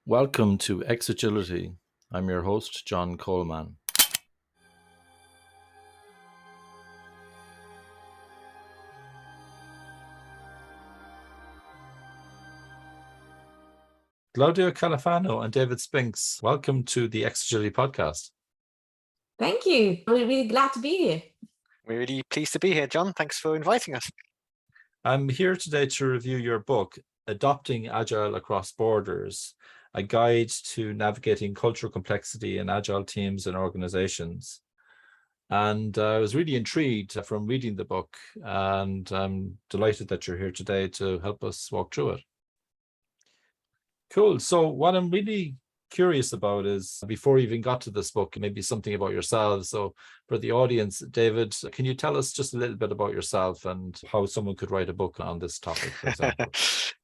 Welcome to Agility. I'm your host, John Coleman. Glaudia Califano and David Spinks, welcome to the Agility podcast. Thank you. We're really glad to be here. We're really pleased to be here, John. Thanks for inviting us. I'm here today to review your book, Adopting Agile Across Borders, a guide to navigating cultural complexity in agile teams and organizations. And I was really intrigued from reading the book, and I'm delighted that you're here today to help us walk through it. Cool. So what I'm really curious about is, before we even got to this book, maybe something about yourselves. So for the audience, David, can you tell us just a little bit about yourself and how someone could write a book on this topic, for example?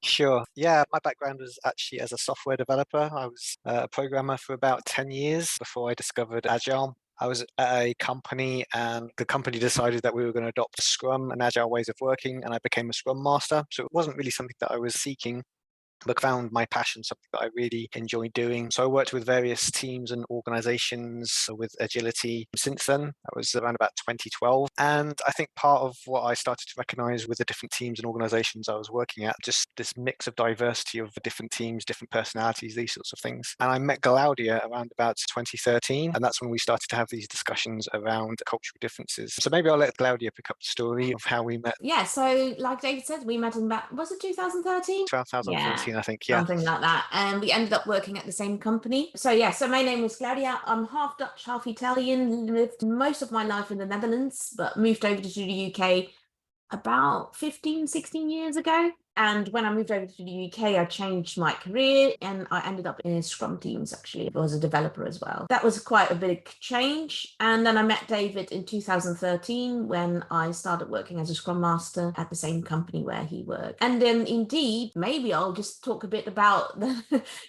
Sure. Yeah, my background was actually as a software developer. I was a programmer for about 10 years before I discovered Agile. I was at a company and the company decided that we were going to adopt Scrum and Agile ways of working, and I became a Scrum Master. So it wasn't really something that I was seeking, but found my passion, something that I really enjoy doing. So I worked with various teams and organizations with agility since then. That was around about 2012. And I think part of what I started to recognize with the different teams and organizations I was working at, just this mix of diversity of different teams, different personalities, these sorts of things. And I met Glaudia around about 2013. And that's when we started to have these discussions around cultural differences. So maybe I'll let Glaudia pick up the story of how we met. Yeah, so like David said, we met in about, was it 2013? 2014, I think, yeah. Something like that. And we ended up working at the same company. So my name was Glaudia. I'm half Dutch, half Italian, lived most of my life in the Netherlands, but moved over to the UK about 15, 16 years ago. And when I moved over to the UK, I changed my career and I ended up in Scrum teams, actually. I was a developer as well. That was quite a big change. And then I met David in 2013 when I started working as a Scrum Master at the same company where he worked. And then indeed, maybe I'll just talk a bit about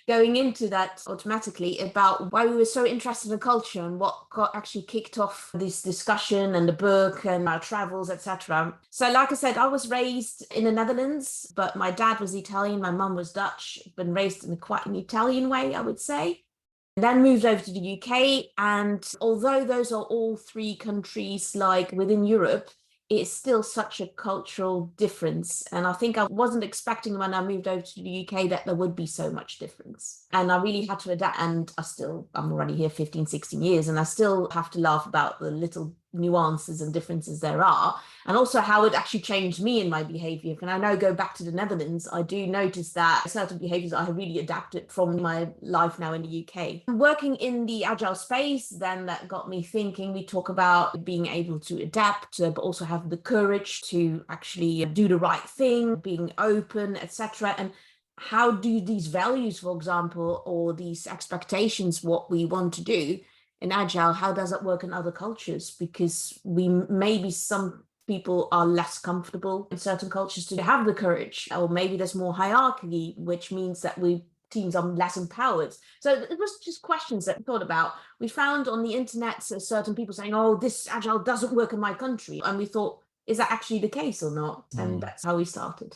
going into that automatically about why we were so interested in culture and what actually kicked off this discussion and the book and our travels, etc. So like I said, I was raised in the Netherlands, but my dad was Italian, my mum was Dutch, been raised in quite an Italian way, I would say. And then moved over to the UK. And although those are all three countries like within Europe, it's still such a cultural difference. And I think I wasn't expecting when I moved over to the UK that there would be so much difference. And I really had to adapt. And I'm already here 15, 16 years, and I still have to laugh about the little nuances and differences there are, and also how it actually changed me in my behavior. And I know, go back to the Netherlands, I do notice that certain behaviors I have really adapted from my life now in the UK. Working in the agile space, then that got me thinking. We talk about being able to adapt, but also have the courage to actually do the right thing, being open, etc. And how do these values, for example, or these expectations, what we want to do in Agile, how does it work in other cultures? Because maybe some people are less comfortable in certain cultures to have the courage, or maybe there's more hierarchy, which means that teams are less empowered. So it was just questions that we thought about. We found on the internet certain people saying, oh, this Agile doesn't work in my country. And we thought, is that actually the case or not? And that's how we started.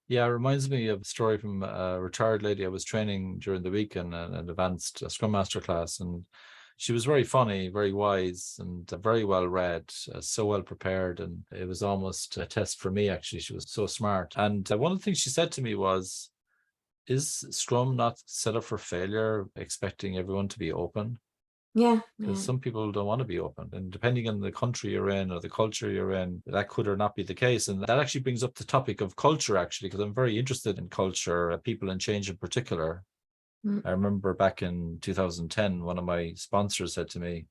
Yeah, it reminds me of a story from a retired lady I was training during the week in an advanced Scrum Master class. And she was very funny, very wise, and very well read, so well prepared. And it was almost a test for me, actually. She was so smart. And one of the things she said to me was, is Scrum not set up for failure, expecting everyone to be open? Yeah. Because some people don't want to be open. And depending on the country you're in or the culture you're in, that could or not be the case. And that actually brings up the topic of culture, actually, because I'm very interested in culture, people and change in particular. I remember back in 2010, one of my sponsors said to me,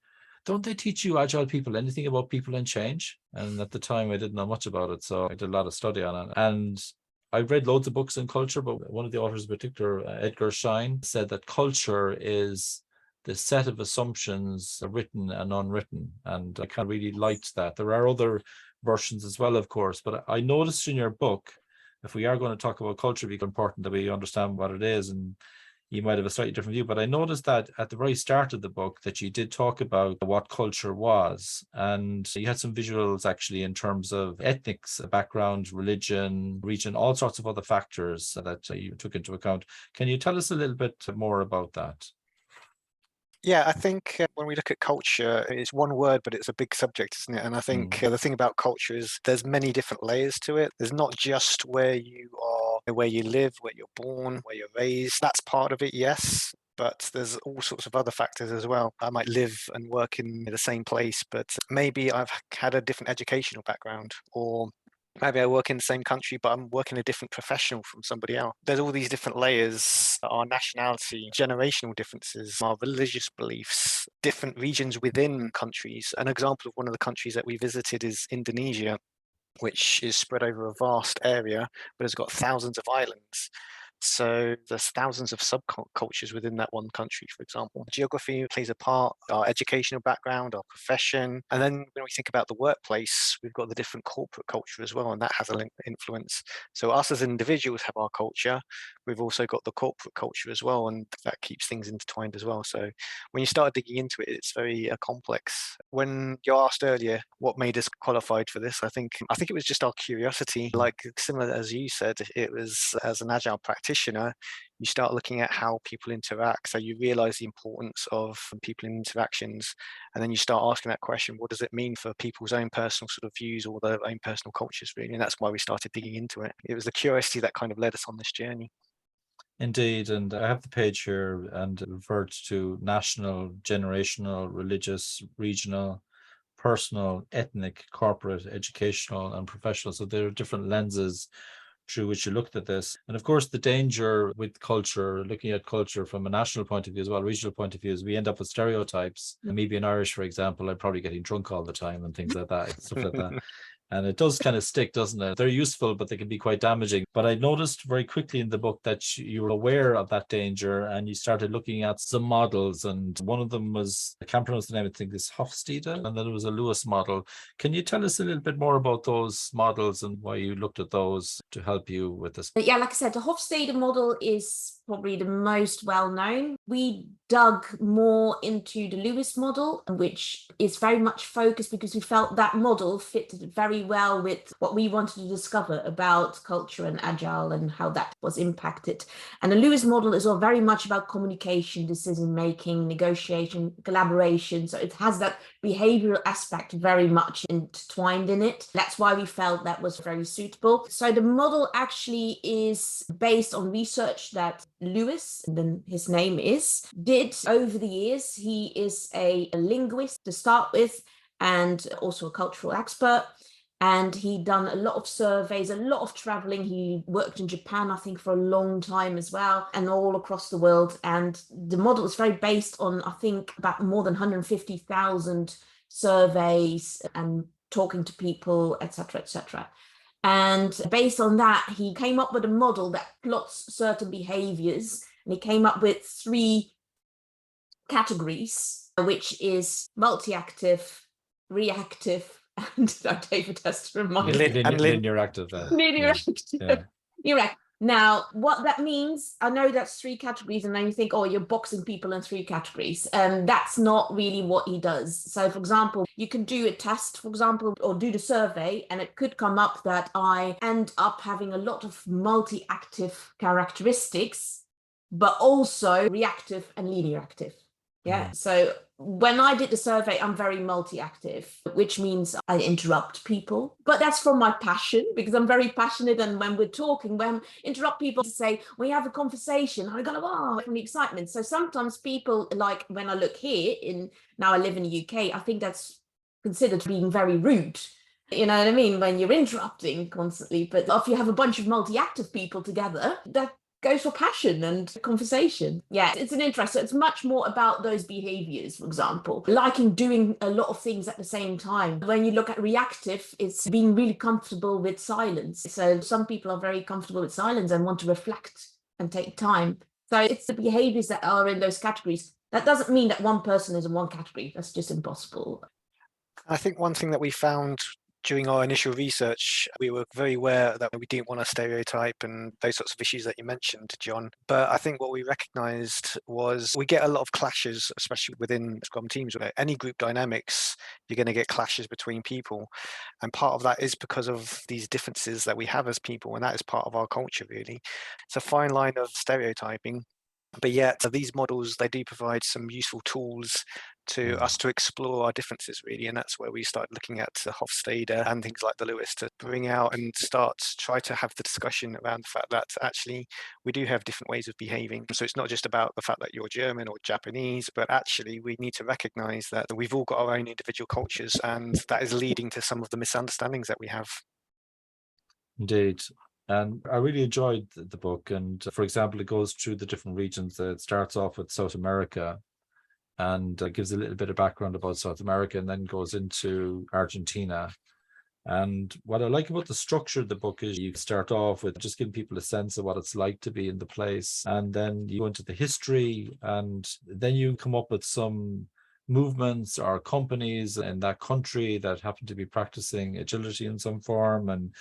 don't they teach you Agile people anything about people and change? And at the time, I didn't know much about it. So I did a lot of study on it. And I read loads of books on culture, but one of the authors in particular, Edgar Schein, said that culture is the set of assumptions, written and unwritten. And I kind of really liked that. There are other versions as well, of course, but I noticed in your book, if we are going to talk about culture, it's important that we understand what it is. And you might have a slightly different view. But I noticed that at the very start of the book that you did talk about what culture was, and you had some visuals actually in terms of ethnics, background, religion, region, all sorts of other factors that you took into account. Can you tell us a little bit more about that? Yeah, I think when we look at culture, it's one word, but it's a big subject, isn't it? And I think the thing about culture is there's many different layers to it. There's not just where you are, where you live, where you're born, where you're raised. That's part of it, yes. But there's all sorts of other factors as well. I might live and work in the same place, but maybe I've had a different educational background, or maybe I work in the same country, but I'm working a different professional from somebody else. There's all these different layers, our nationality, generational differences, our religious beliefs, different regions within countries. An example of one of the countries that we visited is Indonesia, which is spread over a vast area, but has got thousands of islands. So there's thousands of subcultures within that one country, for example. Geography plays a part, our educational background, our profession. And then when we think about the workplace, we've got the different corporate culture as well, and that has an influence. So us as individuals have our culture. We've also got the corporate culture as well, and that keeps things intertwined as well. So when you start digging into it, it's very complex. When you asked earlier what made us qualified for this, I think it was just our curiosity. Like similar as you said, it was as an agile practitioner, you start looking at how people interact. So you realize the importance of people in interactions, and then you start asking that question, what does it mean for people's own personal sort of views or their own personal cultures, really? And that's why we started digging into it. It was the curiosity that kind of led us on this journey. Indeed, and I have the page here, and it refers to national, generational, religious, regional, personal, ethnic, corporate, educational, and professional. So there are different lenses through which you looked at this. And of course, the danger with culture, looking at culture from a national point of view as well, regional point of view, is we end up with stereotypes. And me being Irish, for example, I'm probably getting drunk all the time and things like that, stuff like that. And it does kind of stick, doesn't it? They're useful, but they can be quite damaging. But I noticed very quickly in the book that you were aware of that danger, and you started looking at some models. And one of them was, I can't pronounce the name, I think it's Hofstede, and then there was a Lewis model. Can you tell us a little bit more about those models and why you looked at those to help you with this? Yeah, like I said, the Hofstede model is probably the most well-known. We dug more into the Lewis model, which is very much focused because we felt that model fitted very well with what we wanted to discover about culture and agile and how that was impacted. And the Lewis model is all very much about communication, decision-making, negotiation, collaboration. So it has that behavioral aspect very much intertwined in it. That's why we felt that was very suitable. So the model actually is based on research that Lewis, then his name is, did over the years. He is a linguist to start with, and also a cultural expert. And he done a lot of surveys, a lot of traveling. He worked in Japan, I think, for a long time as well, and all across the world. And the model is very based on, I think, about more than 150,000 surveys and talking to people, etc., etc. And based on that, he came up with a model that plots certain behaviors. And he came up with 3 categories, which is multi-active, reactive, and David has to remind me. Linear active. Linear active. Yeah. Now, what that means, I know that's 3 categories, and then you think, oh, you're boxing people in 3 categories. That's not really what he does. So, for example, you can do a test, for example, or do the survey, and it could come up that I end up having a lot of multi-active characteristics, but also reactive and linear active. Yeah. So when I did the survey, I'm very multi-active, which means I interrupt people. But that's from my passion, because I'm very passionate. And when we're talking, when I interrupt people to say, we have a conversation, I go, oh, from the excitement. So sometimes people, like when I look here, now I live in the UK, I think that's considered being very rude. You know what I mean? When you're interrupting constantly. But if you have a bunch of multi-active people together, that goes for passion and conversation. Yeah, it's an interest. So it's much more about those behaviors, for example, liking doing a lot of things at the same time. When you look at reactive, it's being really comfortable with silence. So some people are very comfortable with silence and want to reflect and take time. So it's the behaviors that are in those categories. That doesn't mean that one person is in one category. That's just impossible. I think one thing that we found During our initial research, we were very aware that we didn't want to stereotype and those sorts of issues that you mentioned, John. But I think what we recognized was we get a lot of clashes, especially within Scrum teams. With any group dynamics, you're going to get clashes between people. And part of that is because of these differences that we have as people, and that is part of our culture, really. It's a fine line of stereotyping. But yet these models, they do provide some useful tools to us to explore our differences, really. And that's where we start looking at the Hofstede and things like the Lewis to bring out and try to have the discussion around the fact that actually we do have different ways of behaving. So it's not just about the fact that you're German or Japanese, but actually we need to recognize that we've all got our own individual cultures, and that is leading to some of the misunderstandings that we have. Indeed. And I really enjoyed the book. And for example, it goes through the different regions. It starts off with South America and gives a little bit of background about South America, and then goes into Argentina. And what I like about the structure of the book is you start off with just giving people a sense of what it's like to be in the place. And then you go into the history, and then you come up with some movements or companies in that country that happen to be practicing agility in some form, and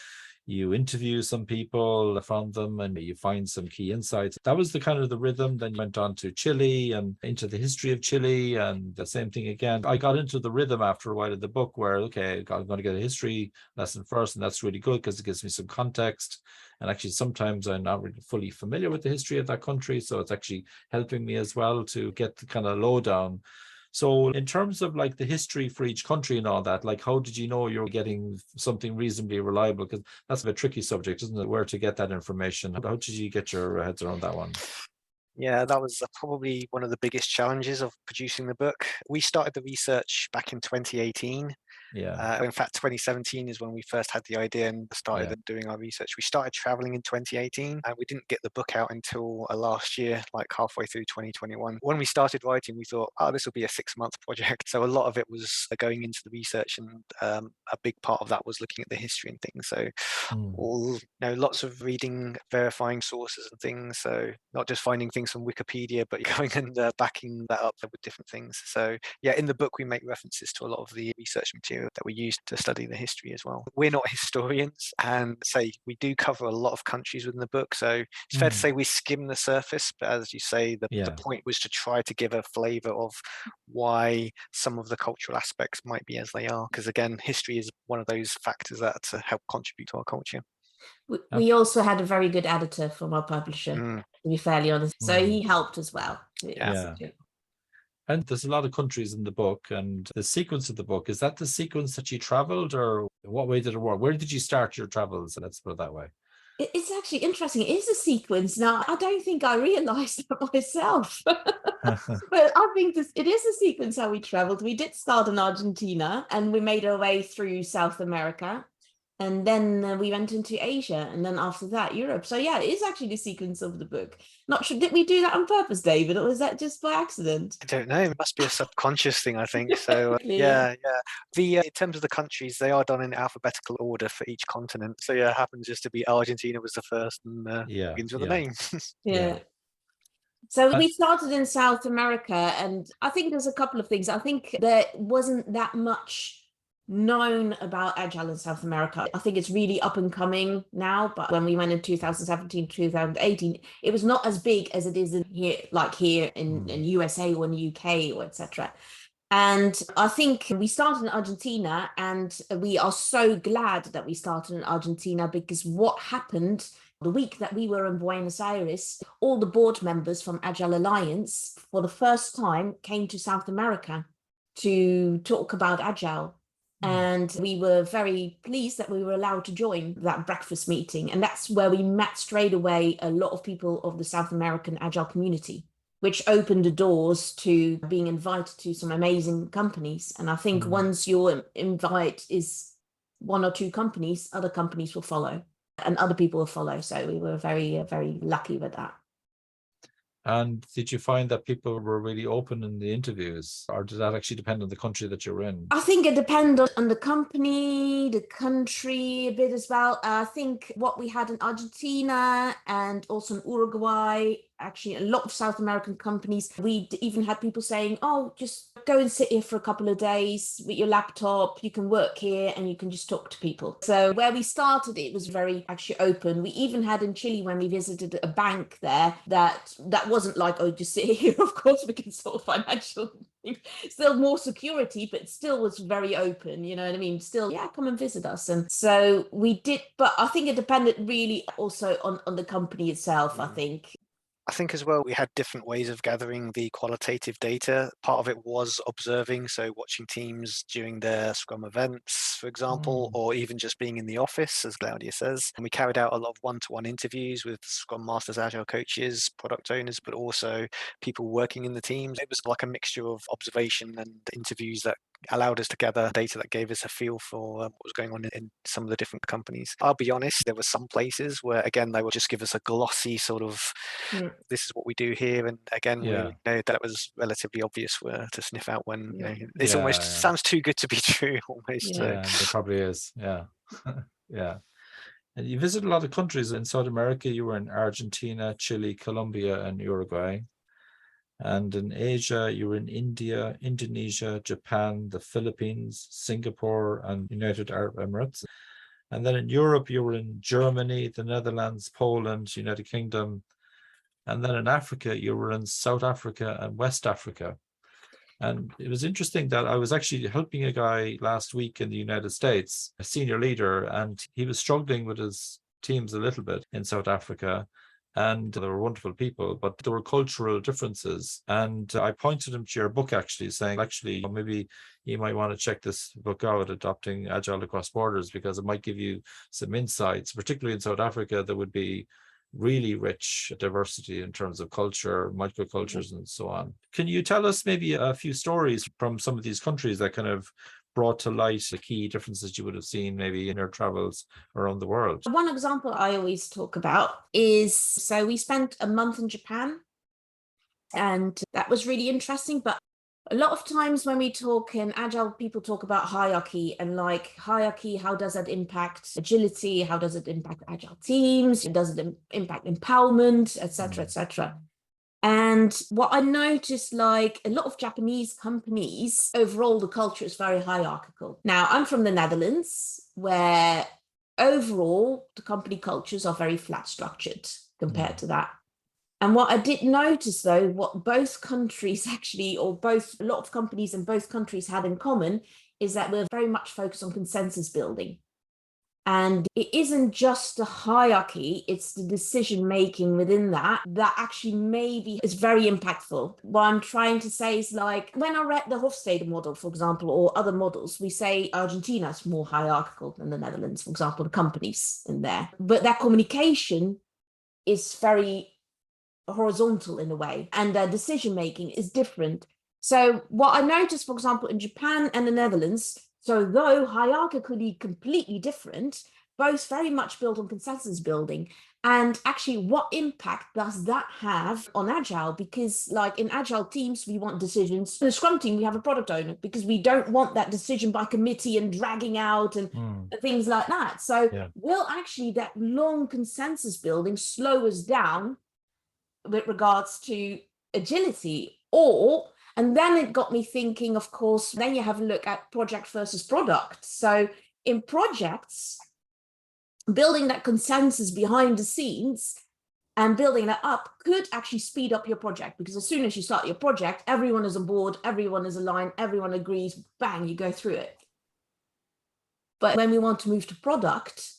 you interview some people from them and you find some key insights. That was the kind of the rhythm. Then you went on to Chile and into the history of Chile, and the same thing again. I got into the rhythm after a while of the book where, okay, I'm going to get a history lesson first, and that's really good because it gives me some context. And actually, sometimes I'm not really fully familiar with the history of that country, so it's actually helping me as well to get the kind of lowdown. So in terms of like the history for each country and all that, like how did you know you're getting something reasonably reliable? Because that's a tricky subject, isn't it? Where to get that information? How did you get your heads around that one? Yeah, that was probably one of the biggest challenges of producing the book. We started the research back in 2018. Yeah. In fact, 2017 is when we first had the idea and started doing our research. We started traveling in 2018, and we didn't get the book out until last year, like halfway through 2021. When we started writing, we thought, oh, this will be a 6-month project. So a lot of it was going into the research, and a big part of that was looking at the history and things. So lots of reading, verifying sources and things. So not just finding things from Wikipedia, but going and backing that up with different things. So yeah, in the book, we make references to a lot of the research material that we use to study the history as well. We're not historians, and we do cover a lot of countries within the book. So it's fair to say we skim the surface, but as you say, the point was to try to give a flavor of why some of the cultural aspects might be as they are. Because again, history is one of those factors that help contribute to our culture. We also had a very good editor from our publisher, to be fairly honest. So he helped as well. Yeah. And there's a lot of countries in the book, and the sequence of the book, is that the sequence that you traveled, or what way did it work? Where did you start your travels? Let's put it that way. It's actually interesting. It is a sequence. Now, I don't think I realized that myself. But I think it is a sequence how we traveled. We did start in Argentina, and we made our way through South America. And then we went into Asia, and then after that, Europe. So yeah, it is actually the sequence of the book. Not sure, did we do that on purpose, David, or was that just by accident? I don't know. It must be a subconscious thing, I think. So yeah. In terms of the countries, they are done in alphabetical order for each continent. So yeah, it happens just to be Argentina was the first, and begins with a name. Yeah. So we started in South America, and I think there's a couple of things. I think there wasn't that much known about Agile in South America. I think it's really up and coming now, but when we went in 2017, 2018, it was not as big as it is in here in USA or in the UK or etc. And I think we started in Argentina, and we are so glad that we started in Argentina, because what happened the week that we were in Buenos Aires, all the board members from Agile Alliance for the first time came to South America to talk about Agile. And we were very pleased that we were allowed to join that breakfast meeting. And that's where we met straight away a lot of people of the South American Agile community, which opened the doors to being invited to some amazing companies. And I think once your invite is 1 or 2 companies, other companies will follow and other people will follow. So we were very, very lucky with that. And did you find that people were really open in the interviews, or did that actually depend on the country that you're in? I think it depends on the company, the country a bit as well. I think what we had in Argentina and also in Uruguay, actually a lot of South American companies, we even had people saying, oh, just go and sit here for a couple of days with your laptop, you can work here and you can just talk to people. So where we started, it was very actually open. We even had in Chile, when we visited a bank there, that wasn't like, oh, just sit here. Of course we can sort of financial, still more security, but still was very open, you know what I mean? Still, yeah, come and visit us. And so we did, but I think it depended really also on the company itself, I think. I think as well, we had different ways of gathering the qualitative data. Part of it was observing, so watching teams during their Scrum events, for example, or even just being in the office, as Glaudia says. And we carried out a lot of one-to-one interviews with Scrum Masters, Agile coaches, product owners, but also people working in the teams. It was like a mixture of observation and interviews that allowed us to gather data that gave us a feel for what was going on in some of the different companies. I'll be honest, there were some places where, again, they would just give us a glossy sort of, this is what we do here. And again, we know that was relatively obvious to sniff out when it's almost sounds too good to be true almost. Yeah, it probably is. Yeah. Yeah. And you visited a lot of countries. In South America, you were in Argentina, Chile, Colombia, and Uruguay. And in Asia, you were in India, Indonesia, Japan, the Philippines, Singapore, and United Arab Emirates. And then in Europe, you were in Germany, the Netherlands, Poland, United Kingdom. And then in Africa, you were in South Africa and West Africa. And it was interesting that I was actually helping a guy last week in the United States, a senior leader, and he was struggling with his teams a little bit in South Africa. And they were wonderful people, but there were cultural differences. And I pointed him to your book, actually, saying, maybe you might want to check this book out, Adopting Agile Across Borders, because it might give you some insights, particularly in South Africa. There would be really rich diversity in terms of culture, microcultures, and so on. Can you tell us maybe a few stories from some of these countries that kind of brought to light the key differences you would have seen maybe in your travels around the world? One example I always talk about is, so we spent a month in Japan, and that was really interesting. But a lot of times when we talk in Agile, people talk about hierarchy, and like hierarchy, how does that impact agility? How does it impact Agile teams? Does it impact empowerment, etc., etc.? And what I noticed, like a lot of Japanese companies, overall, the culture is very hierarchical. Now, I'm from the Netherlands, where overall, the company cultures are very flat structured compared to that. And what I did notice, though, what both countries actually, or a lot of companies in both countries had in common, is that we're very much focused on consensus building. And it isn't just the hierarchy, it's the decision making within that actually maybe is very impactful. What I'm trying to say is, like, when I read the Hofstede model, for example, or other models, we say Argentina is more hierarchical than the Netherlands, for example, the companies in there. But that communication is very horizontal in a way, and their decision making is different. So what I noticed, for example, in Japan and the Netherlands, so though hierarchically completely different, both very much built on consensus building. And actually, what impact does that have on Agile? Because like in Agile teams, we want decisions. In the Scrum team, we have a product owner, because we don't want that decision by committee and dragging out and things like that. So will actually that long consensus building slow us down with regards to agility? And then it got me thinking, of course, then you have a look at project versus product. So in projects, building that consensus behind the scenes and building that up could actually speed up your project, because as soon as you start your project, everyone is on board, everyone is aligned, everyone agrees, bang, you go through it. But when we want to move to product,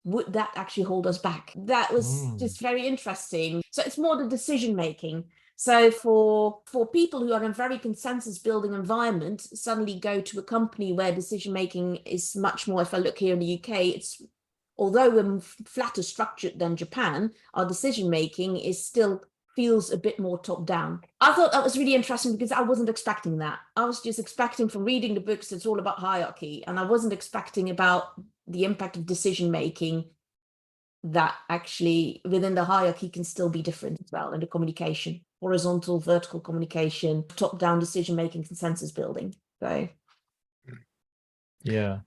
would that actually hold us back? That was just very interesting. So it's more the decision making. So for people who are in a very consensus building environment, suddenly go to a company where decision making is much more, if I look here in the UK, it's, although we're flatter structured than Japan, our decision making is still feels a bit more top down. I thought that was really interesting, because I wasn't expecting that. I was just expecting from reading the books, it's all about hierarchy, and I wasn't expecting about the impact of decision making, that actually within the hierarchy can still be different as well in the communication, horizontal, vertical communication, top down decision making, consensus building. So yeah,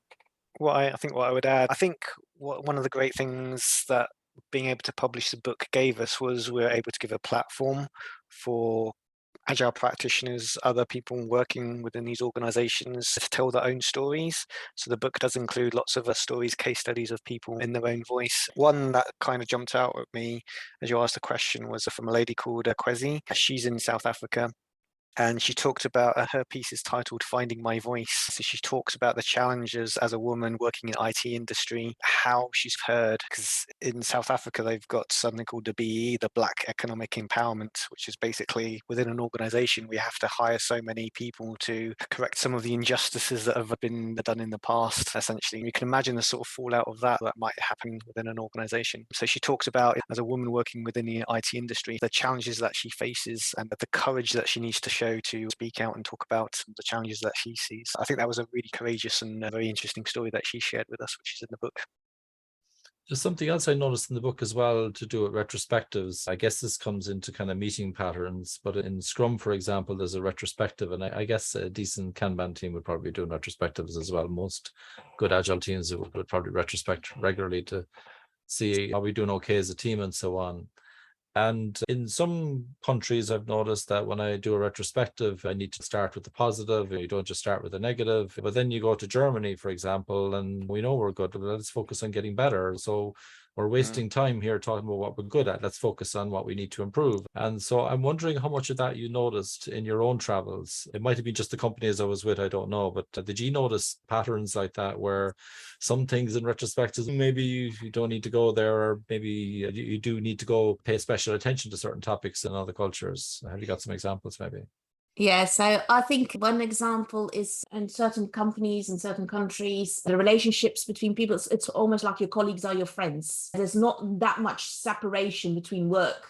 I think what I would add, I think one of the great things that being able to publish the book gave us was we were able to give a platform for Agile practitioners, other people working within these organizations to tell their own stories. So the book does include lots of stories, case studies of people in their own voice. One that kind of jumped out at me as you asked the question was from a lady called Kwesi. She's in South Africa. And she talked about her piece is titled Finding My Voice. So she talks about the challenges as a woman working in IT industry, how she's heard, because in South Africa, they've got something called the BE, the Black Economic Empowerment, which is basically within an organization, we have to hire so many people to correct some of the injustices that have been done in the past, essentially. You can imagine the sort of fallout of that might happen within an organization. So she talks about, as a woman working within the IT industry, the challenges that she faces and the courage that she needs to show to speak out and talk about the challenges that she sees. I think that was a really courageous and a very interesting story that she shared with us, which is in the book. There's something else I noticed in the book as well to do with retrospectives. I guess this comes into kind of meeting patterns, but in Scrum, for example, there's a retrospective, and I guess a decent Kanban team would probably be doing retrospectives as well. Most good Agile teams would probably retrospect regularly to see, are we doing okay as a team and so on. And in some countries, I've noticed that when I do a retrospective, I need to start with the positive. You don't just start with the negative. But then you go to Germany, for example, and we know we're good, but let's focus on getting better. So we're wasting time here talking about what we're good at. Let's focus on what we need to improve. And so I'm wondering how much of that you noticed in your own travels. It might have been just the companies I was with, I don't know. But did you notice patterns like that where some things in retrospective, maybe you don't need to go there, or maybe you do need to go pay special attention to certain topics in other cultures? Have you got some examples maybe? Yeah, so I think one example is in certain companies in certain countries, the relationships between people, it's almost like your colleagues are your friends. There's not that much separation between work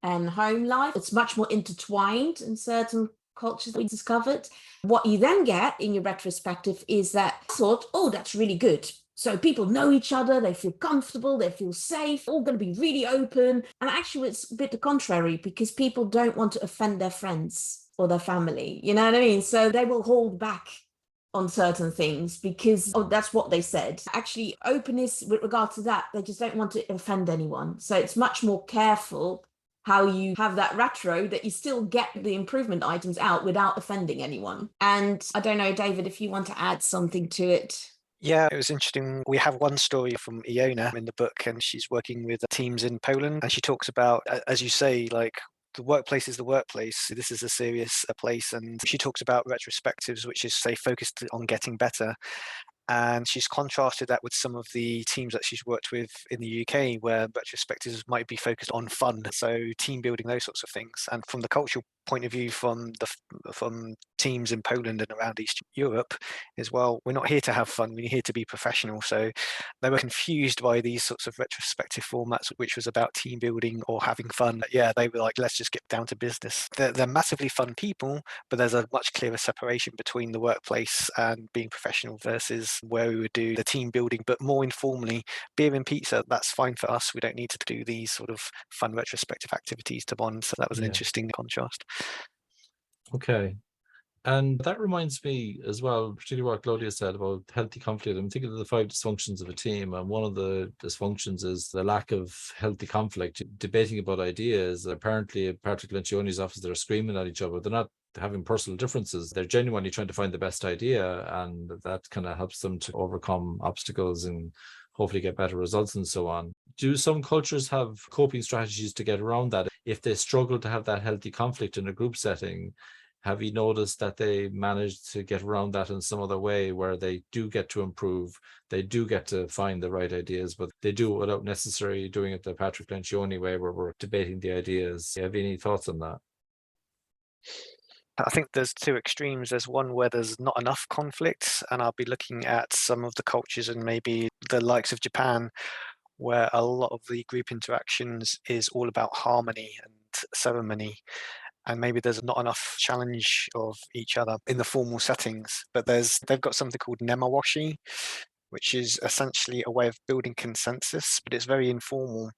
and home life. It's much more intertwined in certain cultures we discovered. What you then get in your retrospective is that thought, oh, that's really good. So people know each other, they feel comfortable, they feel safe, all going to be really open. And actually, it's a bit the contrary, because people don't want to offend their friends or their family. You know what I mean? So they will hold back on certain things because, oh, that's what they said. Actually, openness with regard to that, they just don't want to offend anyone. So it's much more careful how you have that retro, that you still get the improvement items out without offending anyone. And I don't know, David, if you want to add something to it. Yeah, it was interesting. We have one story from Iona in the book, and she's working with teams in Poland. And she talks about, as you say, like, the workplace is the workplace. This is a serious place. And she talks about retrospectives, which is, say, focused on getting better. And she's contrasted that with some of the teams that she's worked with in the UK, where retrospectives might be focused on fun, so team building, those sorts of things. And from the cultural point of view, from teams in Poland and around East Europe, is, well, we're not here to have fun, we're here to be professional. So they were confused by these sorts of retrospective formats, which was about team building or having fun. Yeah, they were like, let's just get down to business. They're massively fun people, but there's a much clearer separation between the workplace and being professional versus where we would do the team building, but more informally. Beer and pizza, that's fine for us. We don't need to do these sort of fun retrospective activities to bond. So that was an interesting contrast. Okay. And that reminds me as well, particularly what Glaudia said about healthy conflict. I'm thinking of the 5 dysfunctions of a team. And one of the dysfunctions is the lack of healthy conflict, debating about ideas. Apparently, particularly in Chioni's office, they're screaming at each other. They're not having personal differences. They're genuinely trying to find the best idea. And that kind of helps them to overcome obstacles and hopefully get better results and so on. Do some cultures have coping strategies to get around that? If they struggle to have that healthy conflict in a group setting, have you noticed that they managed to get around that in some other way where they do get to improve, they do get to find the right ideas, but they do it without necessarily doing it the Patrick Lencioni way where we're debating the ideas? Have you any thoughts on that? I think there's 2 extremes. There's one where there's not enough conflict, and I'll be looking at some of the cultures and maybe the likes of Japan, where a lot of the group interactions is all about harmony and ceremony. And maybe there's not enough challenge of each other in the formal settings, but they've got something called nemawashi, which is essentially a way of building consensus, but it's very informal.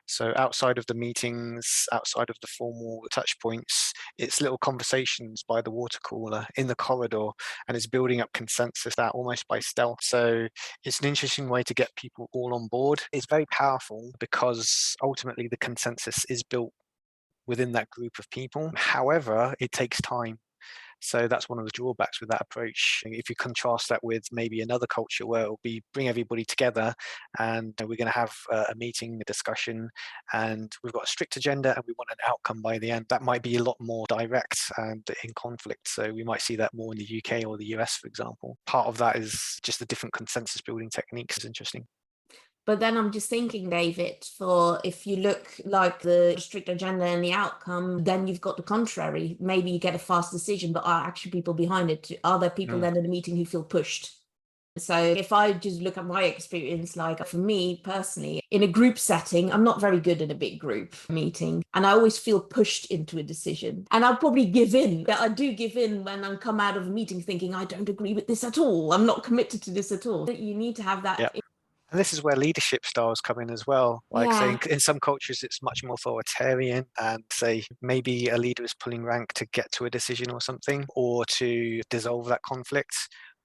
So outside of the meetings, outside of the formal touch points, it's little conversations by the water cooler, in the corridor, and it's building up consensus that almost by stealth. So it's an interesting way to get people all on board. It's very powerful because ultimately the consensus is built within that group of people. However, it takes time. So that's one of the drawbacks with that approach. If you contrast that with maybe another culture where it'll be bring everybody together and we're going to have a meeting, a discussion, and we've got a strict agenda and we want an outcome by the end, that might be a lot more direct and in conflict. So we might see that more in the UK or the US, for example. Part of that is just the different consensus building techniques is interesting. But then I'm just thinking, David, for if you look like the strict agenda and the outcome, then you've got the contrary. Maybe you get a fast decision, but are actually people behind it? Are there people then in the meeting who feel pushed? So if I just look at my experience, like for me personally, in a group setting, I'm not very good in a big group meeting. And I always feel pushed into a decision. And I'll probably give in. But I do give in when I come out of a meeting thinking, I don't agree with this at all. I'm not committed to this at all. You need to have that. Yeah. And this is where leadership styles come in as well. Like saying Yeah. in some cultures, it's much more authoritarian and say maybe a leader is pulling rank to get to a decision or something, or to dissolve that conflict.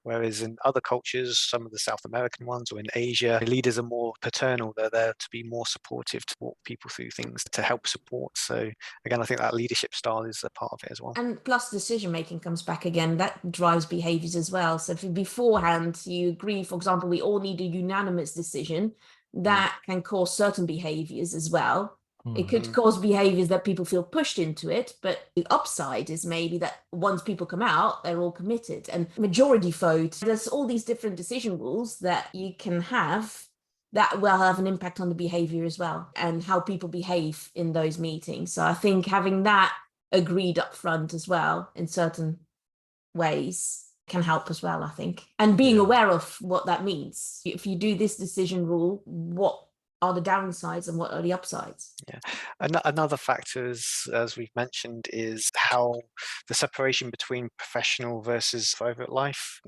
Whereas in other cultures, some of the South American ones or in Asia, leaders are more paternal. They're there to be more supportive, to walk people through things, to help support. So again, I think that leadership style is a part of it as well. And plus decision making comes back again. That drives behaviors as well. So if beforehand you agree, for example, we all need a unanimous decision, that can cause certain behaviors as well. It could cause behaviors that people feel pushed into it, but the upside is maybe that once people come out, they're all committed. And majority vote, there's all these different decision rules that you can have that will have an impact on the behavior as well and how people behave in those meetings. So I think having that agreed up front as well in certain ways can help as well, I think. And being aware of what that means. If you do this decision rule, what are the downsides and what are the upsides? Yeah. Another factor, as we've mentioned, is how the separation between professional versus private life.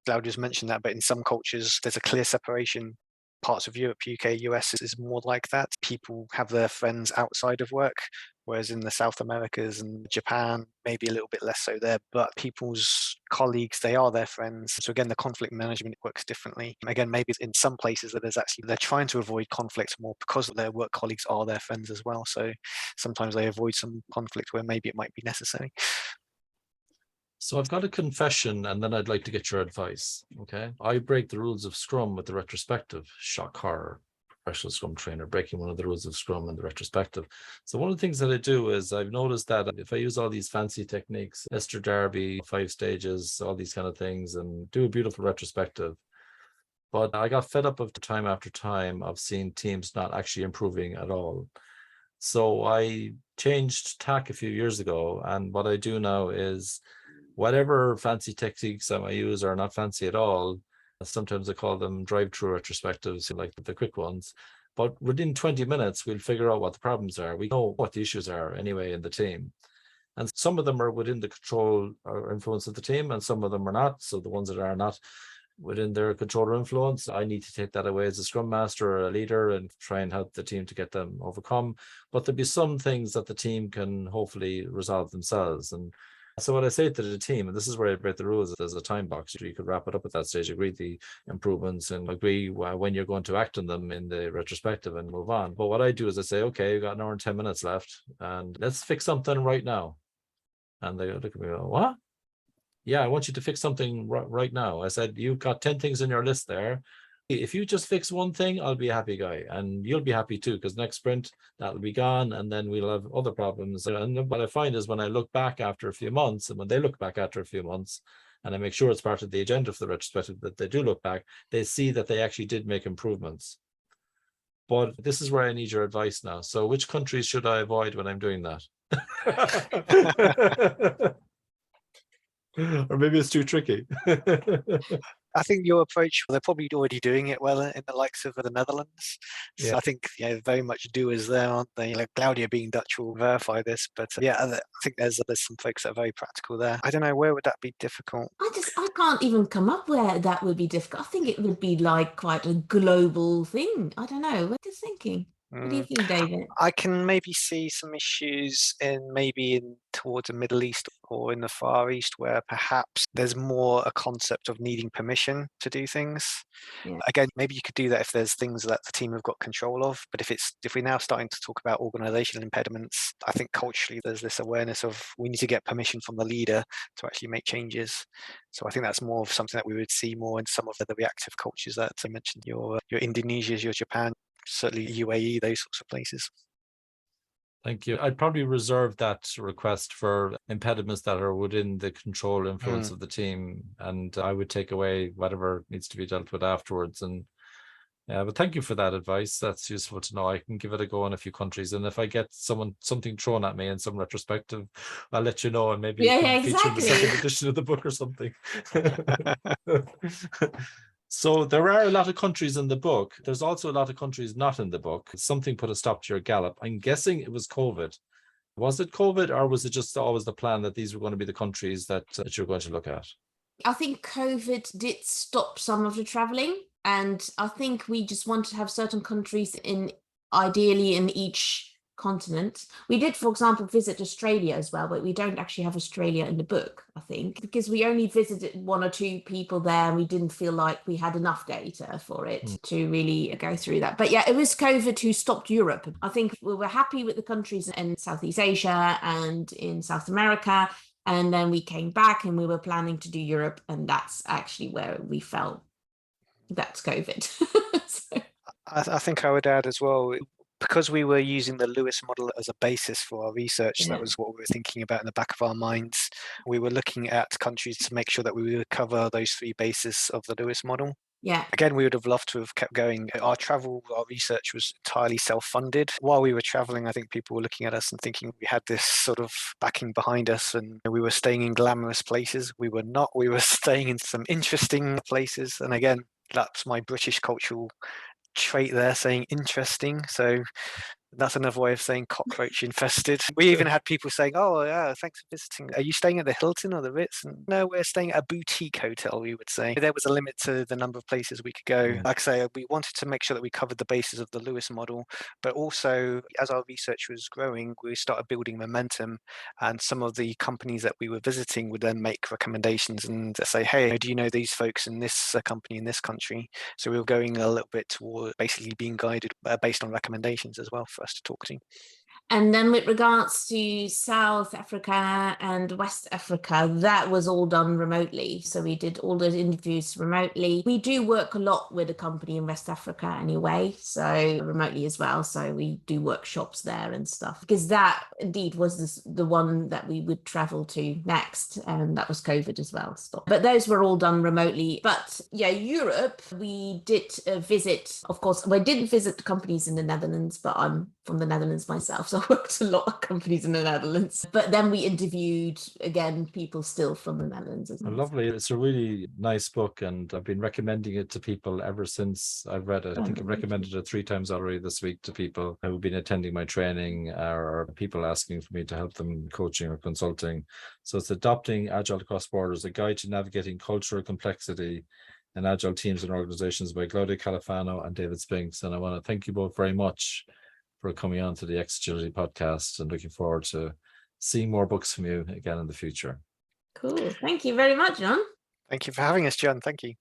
Claudia's mentioned that, but in some cultures, there's a clear separation. Parts of Europe, UK, US is more like that. People have their friends outside of work, whereas in the South Americas and Japan, maybe a little bit less so there, but people's colleagues, they are their friends. So again, the conflict management works differently. Again, maybe in some places that they're trying to avoid conflict more because their work colleagues are their friends as well. So sometimes they avoid some conflict where maybe it might be necessary. So I've got a confession and then I'd like to get your advice. Okay. I break the rules of Scrum with the retrospective. Shock horror. Professional Scrum trainer breaking one of the rules of Scrum in the retrospective. So one of the things that I do is I've noticed that if I use all these fancy techniques, Esther Darby, 5 stages, all these kind of things, and do a beautiful retrospective, but I got fed up of the time after time of seeing teams not actually improving at all. So I changed tack a few years ago, and what I do now is whatever fancy techniques I might use are not fancy at all. Sometimes I call them drive-through retrospectives, like the quick ones. But within 20 minutes, we'll figure out what the problems are. We know what the issues are anyway in the team. And some of them are within the control or influence of the team, and some of them are not. So the ones that are not within their control or influence, I need to take that away as a Scrum Master or a leader and try and help the team to get them overcome. But there'll be some things that the team can hopefully resolve themselves. And so what I say to the team, and this is where I break the rules, there's a time box. You could wrap it up at that stage, agree the improvements and agree when you're going to act on them in the retrospective and move on. But what I do is I say, okay, you've got an hour and 10 minutes left and let's fix something right now. And they look at me and go, what? Yeah, I want you to fix something right now. I said, you've got 10 things in your list there. If you just fix one thing, I'll be a happy guy and you'll be happy too, because next sprint that'll be gone and then we'll have other problems. And what I find is when I look back after a few months and when they look back after a few months and I make sure it's part of the agenda for the retrospective that they do look back, they see that they actually did make improvements. But this is where I need your advice now. So which countries should I avoid when I'm doing that? Or maybe it's too tricky. I think your approach, they're probably already doing it well in the likes of the Netherlands. So Yeah. I think very much doers there, aren't they? Like Glaudia being Dutch will verify this, but I think there's some folks that are very practical there. I don't know, where would that be difficult? I can't even come up where that would be difficult. I think it would be like quite a global thing. I don't know. What are you thinking? What do you think, David? I can maybe see some issues towards the Middle East or in the Far East, where perhaps there's more a concept of needing permission to do things. Yeah. Again, maybe you could do that if there's things that the team have got control of. But if we're now starting to talk about organizational impediments, I think culturally there's this awareness of we need to get permission from the leader to actually make changes. So I think that's more of something that we would see more in some of the reactive cultures that I mentioned, your Indonesias, your Japan, certainly UAE, those sorts of places. Thank you. I'd probably reserve that request for impediments that are within the control influence of the team, and I would take away whatever needs to be dealt with afterwards. And yeah, but thank you for that advice. That's useful to know. I can give it a go in a few countries, and if I get something thrown at me in some retrospective, I'll let you know, and maybe it can feature in the second edition of the book or something. So there are a lot of countries in the book. There's also a lot of countries not in the book. Something put a stop to your gallop. I'm guessing it was COVID. Was it COVID, or was it just always the plan that these were going to be the countries that you're going to look at? I think COVID did stop some of the traveling, and I think we just wanted to have certain countries ideally in each continent. We did, for example, visit Australia as well, but we don't actually have Australia in the book, I think, because we only visited one or two people there and we didn't feel like we had enough data for it to really go through that. But yeah, it was COVID who stopped Europe. I think we were happy with the countries in Southeast Asia and in South America. And then we came back and we were planning to do Europe. And that's actually where we felt that's COVID. So. I think I would add as well, because we were using the Lewis model as a basis for our research, that was what we were thinking about in the back of our minds. We were looking at countries to make sure that we would cover those three bases of the Lewis model. Yeah. Again, we would have loved to have kept going. Our research was entirely self-funded. While we were traveling, I think people were looking at us and thinking we had this sort of backing behind us and we were staying in glamorous places. We were not. We were staying in some interesting places. And again, that's my British cultural trait there, saying interesting. So that's another way of saying cockroach infested. We even had people saying, oh yeah, thanks for visiting. Are you staying at the Hilton or the Ritz? And no, we're staying at a boutique hotel, we would say. There was a limit to the number of places we could go. Like I say, we wanted to make sure that we covered the bases of the Lewis model, but also as our research was growing, we started building momentum, and some of the companies that we were visiting would then make recommendations and say, hey, do you know these folks in this company in this country? So we were going a little bit toward basically being guided based on recommendations as well for us to talk to. And then with regards to South Africa and West Africa, that was all done remotely. So we did all those interviews remotely. We do work a lot with a company in West Africa anyway, so remotely as well. So we do workshops there and stuff, because that indeed was the one that we would travel to next. And that was COVID as well. But those were all done remotely. But yeah, Europe, we did visit, of course, we didn't visit the companies in the Netherlands, but I'm from the Netherlands myself, so I worked a lot of companies in the Netherlands. But then we interviewed, again, people still from the Netherlands as well. Lovely. It's a really nice book, and I've been recommending it to people ever since I've read it. I think I've recommended it 3 times already this week to people who've been attending my training or people asking for me to help them coaching or consulting. So it's Adopting Agile Across Borders, a guide to navigating cultural complexity in agile teams and organizations by Glaudia Califano and David Spinks. And I want to thank you both very much for coming on to the Agility podcast, and looking forward to seeing more books from you again in the future. Cool. Thank you very much, John. Thank you for having us, John. Thank you.